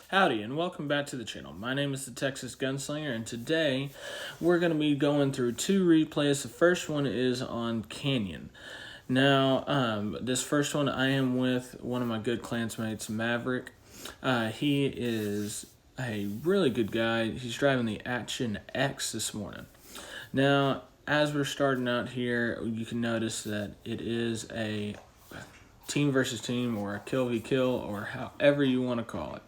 Howdy, and welcome back to the channel. My name is Thetexasgunslinger, and today we're going to be going through two replays. The first one is on Canyon. Now, this first one I am with one of my good clansmates, Maverick. He is a really good guy. He's driving the Action X this morning. Now, as we're starting out here, you can notice that it is a team versus team, or a kill v kill, or however you want to call it.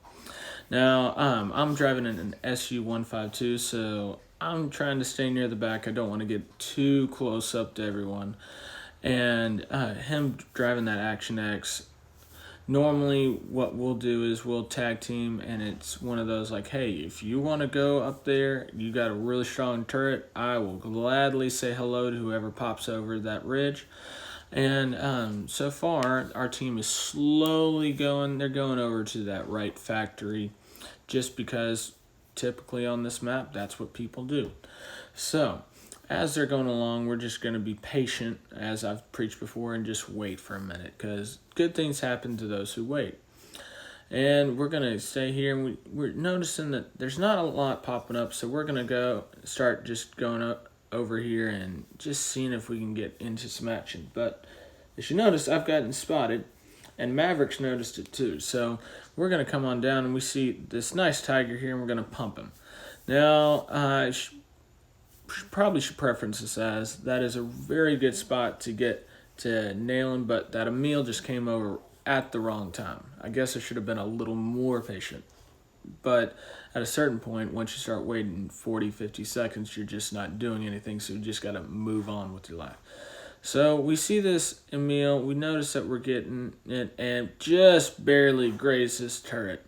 Now, I'm driving in an SU-152, so I'm trying to stay near the back. I don't want to get too close up to everyone. And him driving that Action X, normally what we'll do is we'll tag team, and it's one of those like, hey, if you want to go up there, you got a really strong turret, I will gladly say hello to whoever pops over that ridge. And so far, our team is slowly going. They're going over to that right factory just because typically on this map, that's what people do. So as they're going along, we're just going to be patient, as I've preached before, and just wait for a minute, because good things happen to those who wait. And we're going to stay here, and we're noticing that there's not a lot popping up, so we're going to start just going up over here and just seeing if we can get into some action. But as you notice, I've gotten spotted, and Maverick's noticed it too. So we're going to come on down, and we see this nice tiger here, and we're going to pump him. Now, I probably should preference this as that is a very good spot to get to nail him, but that Emil just came over at the wrong time. I guess I should have been a little more patient. But at a certain point, once you start waiting 40, 50 seconds, you're just not doing anything, so you just got to move on with your life. So we see this Emil, we notice that we're getting it, and just barely grazed his turret,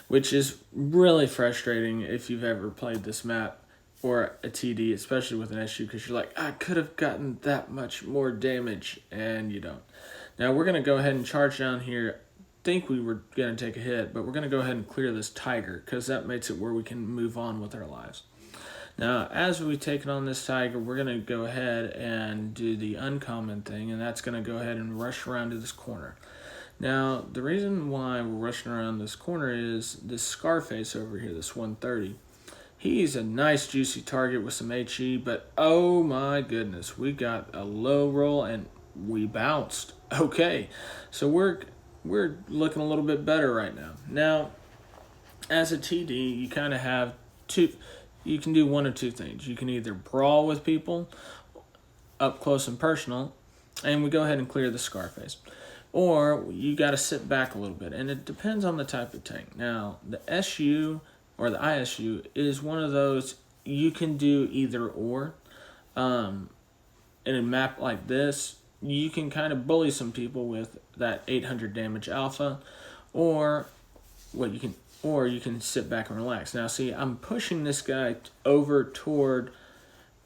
which is really frustrating if you've ever played this map or a TD, especially with an SU, because you're like, I could have gotten that much more damage, and you don't. Now we're going to go ahead and charge down here. Think we were going to take a hit, but we're going to go ahead and clear this tiger, because that makes it where we can move on with our lives. Now, as we take it on this tiger, we're going to go ahead and do the uncommon thing, and that's going to go ahead and rush around to this corner. Now, the reason why we're rushing around this corner is this Scarface over here, this 130. He's a nice juicy target with some HE, but oh my goodness, we got a low roll and we bounced. Okay, so we're looking a little bit better right now. Now, as a TD, you kind of have you can do one of two things. You can either brawl with people up close and personal, and we go ahead and clear the Scarface. Or you got to sit back a little bit, and it depends on the type of tank. Now, the SU or the ISU is one of those you can do either or. In a map like this, you can kind of bully some people with that 800 damage alpha, or you can sit back and relax. Now, see, I'm pushing this guy over toward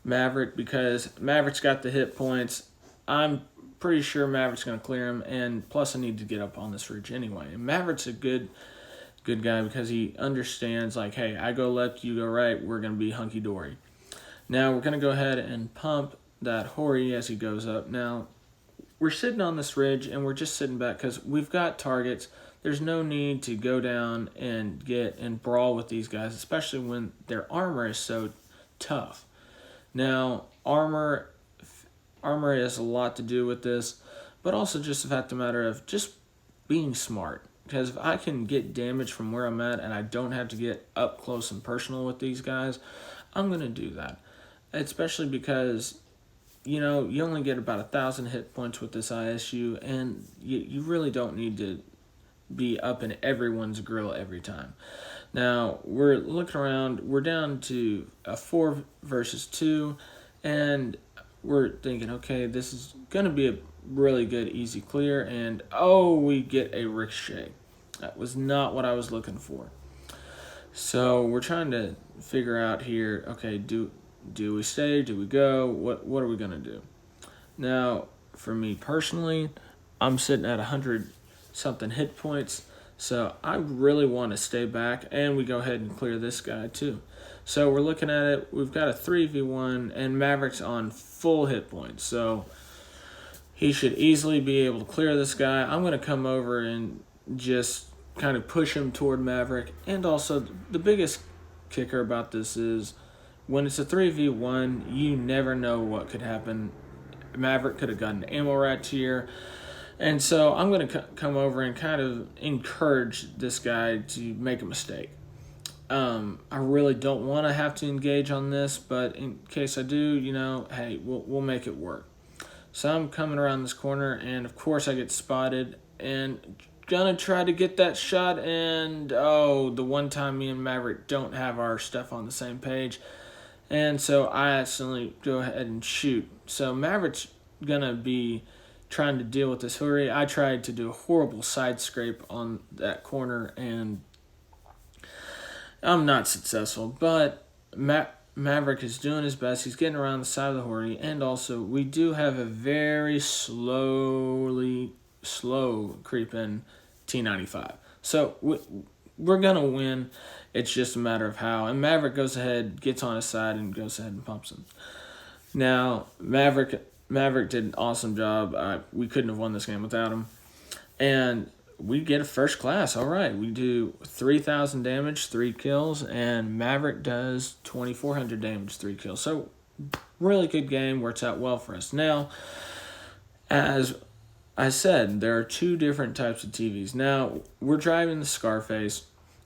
Maverick because Maverick's got the hit points. I'm pretty sure Maverick's going to clear him, and plus I need to get up on this ridge anyway. And Maverick's a good guy because he understands, like, hey, I go left, you go right, we're going to be hunky-dory. Now, we're going to go ahead and pump that Hori as he goes up. Now, we're sitting on this ridge, and we're just sitting back because we've got targets. There's no need to go down and get and brawl with these guys, especially when their armor is so tough. Now, armor has a lot to do with this, but also just the fact of the matter of just being smart. Because if I can get damage from where I'm at and I don't have to get up close and personal with these guys, I'm going to do that. Especially because, you only get about 1,000 hit points with this ISU, and you really don't need to be up in everyone's grill every time. Now, we're looking around. We're down to a 4 versus 2, and we're thinking, okay, this is going to be a really good, easy clear, and we get a ricochet. That was not what I was looking for. So we're trying to figure out here, okay, do we stay? Do we go? What are we going to do? Now, for me personally, I'm sitting at 100-something hit points, so I really want to stay back, and we go ahead and clear this guy too. So we're looking at it. We've got a 3v1, and Maverick's on full hit points, so he should easily be able to clear this guy. I'm going to come over and just kind of push him toward Maverick. And also, the biggest kicker about this is when it's a 3v1, you never know what could happen. Maverick could have gotten an ammo rat here. And so I'm going to come over and kind of encourage this guy to make a mistake. I really don't want to have to engage on this, but in case I do, hey, we'll make it work. So I'm coming around this corner, and of course I get spotted, and gonna try to get that shot, and the one time me and Maverick don't have our stuff on the same page, and so I accidentally go ahead and shoot. So Maverick's gonna be trying to deal with this hurry. I tried to do a horrible side scrape on that corner, and I'm not successful, but Maverick is doing his best. He's getting around the side of the horde, and also we do have a very slow creeping T95. So we're going to win. It's just a matter of how. And Maverick goes ahead, gets on his side, and goes ahead and pumps him. Now, Maverick did an awesome job. We couldn't have won this game without him. And we get a first class. All right, we do 3,000 damage, 3 kills, and Maverick does 2,400 damage, 3 kills. So really good game, works out well for us. Now, as I said, there are 2 different types of TVs. Now, we're driving the Scarface,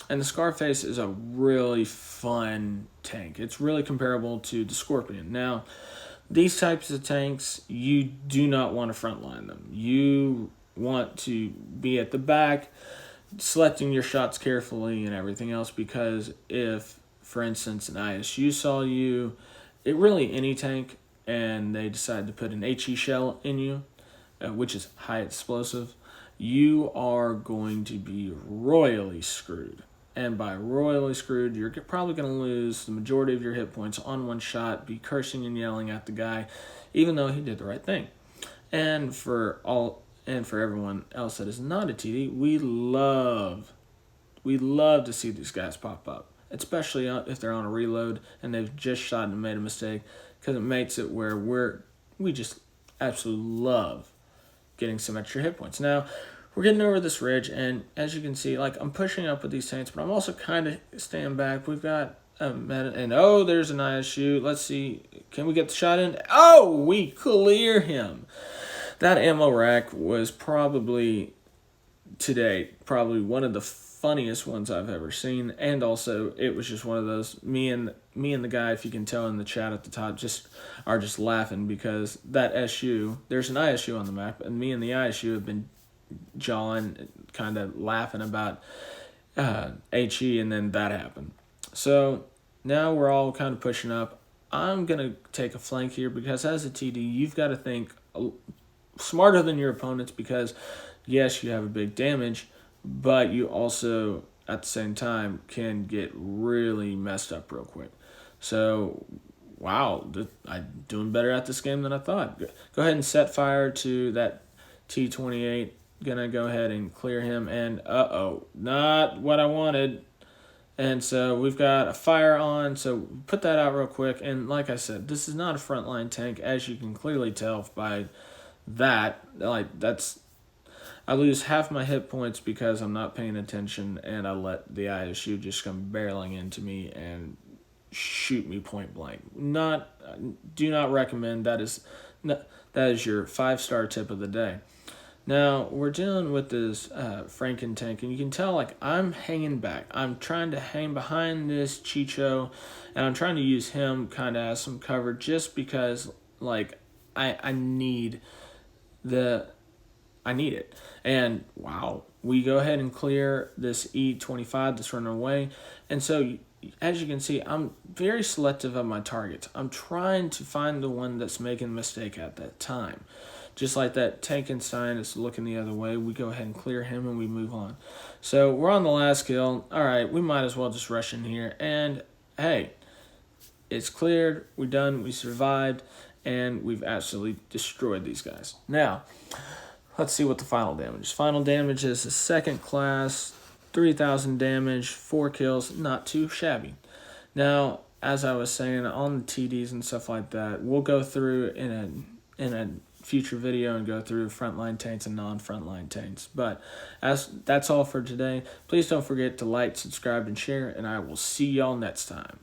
and the Scarface is a really fun tank. It's really comparable to the Scorpion. Now, these types of tanks, you do not want to frontline them. You want to be at the back, selecting your shots carefully and everything else, because if, for instance, an ISU saw you, really any tank, and they decide to put an HE shell in you, which is high explosive, you are going to be royally screwed. And by royally screwed, you're probably going to lose the majority of your hit points on one shot, be cursing and yelling at the guy, even though he did the right thing. And for everyone else that is not a TD, we love to see these guys pop up, especially if they're on a reload and they've just shot and made a mistake, because it makes it where we just absolutely love getting some extra hit points. Now, we're getting over this ridge, and as you can see, I'm pushing up with these tanks, but I'm also kind of staying back. We've got a meta, and there's an ISU. Let's see, can we get the shot in? We clear him. That ammo rack was probably one of the funniest ones I've ever seen, and also it was just one of those, me and the guy, if you can tell in the chat at the top, are just laughing, because that SU, there's an ISU on the map, and me and the ISU have been jawing, kind of laughing about HE, and then that happened. So now we're all kind of pushing up. I'm going to take a flank here, because as a TD, you've got to think smarter than your opponents, because yes, you have a big damage, but you also at the same time can get really messed up real quick. So wow, I'm doing better at this game than I thought. Go ahead and set fire to that T28. Gonna go ahead and clear him, and not what I wanted. And so we've got a fire on, so put that out real quick. And like I said, this is not a frontline tank, as you can clearly tell by that. I lose half my hit points because I'm not paying attention, and I let the ISU just come barreling into me and shoot me point blank. Do not recommend. That is your 5-star tip of the day. Now, we're dealing with this Franken tank, and you can tell, I'm hanging back. I'm trying to hang behind this Chicho, and I'm trying to use him kind of as some cover, just because, I need it. And, wow, we go ahead and clear this E25 that's running away. And so, as you can see, I'm very selective of my targets. I'm trying to find the one that's making a mistake at that time. Just like that Tankenstein is looking the other way, we go ahead and clear him, and we move on. So we're on the last kill. All right, we might as well just rush in here. And, hey, it's cleared. We're done. We survived. And we've absolutely destroyed these guys. Now, let's see what the final damage is. Final damage is a second class, 3,000 damage, 4 kills. Not too shabby. Now, as I was saying, on the TDs and stuff like that, we'll go through in a future video and go through frontline taints and non-frontline taints. But that's all for today. Please don't forget to like, subscribe, and share, and I will see y'all next time.